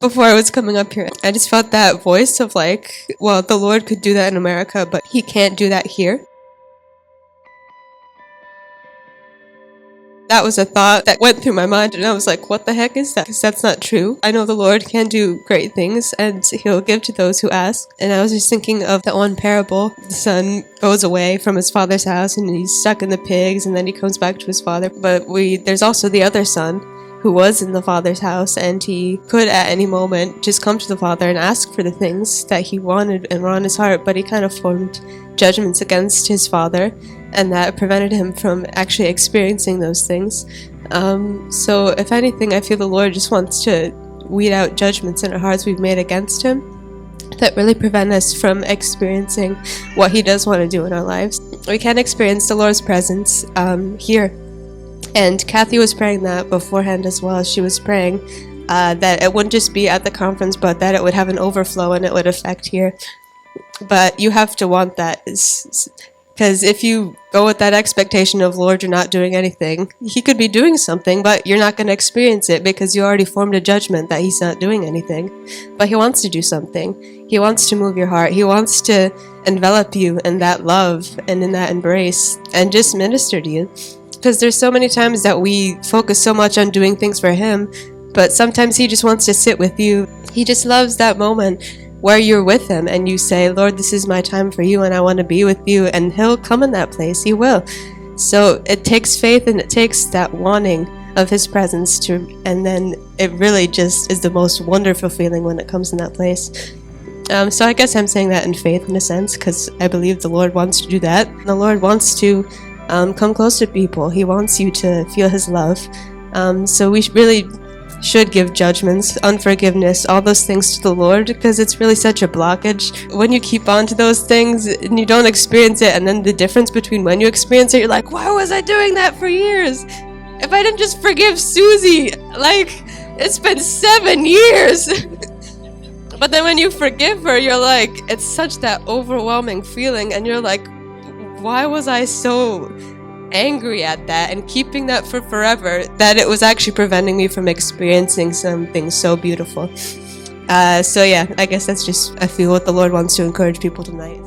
Before I was coming up here, I just felt that voice of like, well, the Lord could do that in America, but he can't do that here. That was a thought that went through my mind, and I was like, what the heck is that? Because that's not true. I know the Lord can do great things, and he'll give to those who ask. And I was just thinking of that one parable. The son goes away from his father's house, and he's stuck in the pigs, and then he comes back to his father. But there's also the other son who was in the father's house, and he could at any moment just come to the father and ask for the things that he wanted and were on his heart, but he kind of formed judgments against his father, and that prevented him from actually experiencing those things. So if anything, I feel the Lord just wants to weed out judgments in our hearts we've made against him that really prevent us from experiencing what he does want to do in our lives. We can experience the Lord's presence here. And Kathy was praying that beforehand as well. She was praying that it wouldn't just be at the conference, but that it would have an overflow and it would affect here. But you have to want that, because if you go with that expectation of, Lord, you're not doing anything, he could be doing something, but you're not going to experience it because you already formed a judgment that he's not doing anything. But he wants to do something. He wants to move your heart. He wants to envelop you in that love and in that embrace and just minister to you. Because there's so many times that we focus so much on doing things for him, but sometimes he just wants to sit with you. He just loves that moment where you're with him and you say, Lord, this is my time for you and I want to be with you, and he'll come in that place. He will. So it takes faith and it takes that wanting of his presence and then it really just is the most wonderful feeling when it comes in that place. So I guess I'm saying that in faith in a sense, because I believe the Lord wants to do that. The Lord wants to come close to people. He wants you to feel his love. So we really should give judgments, unforgiveness, all those things to the Lord, because it's really such a blockage. When you keep on to those things and you don't experience it, and then the difference between when you experience it, you're like, why was I doing that for years? If I didn't just forgive Susie, like, it's been 7 years. But then when you forgive her, you're like, it's such that overwhelming feeling, and you're like, why was I so angry at that and keeping that for forever, that it was actually preventing me from experiencing something so beautiful. So yeah, I guess that's just, I feel what the Lord wants to encourage people tonight.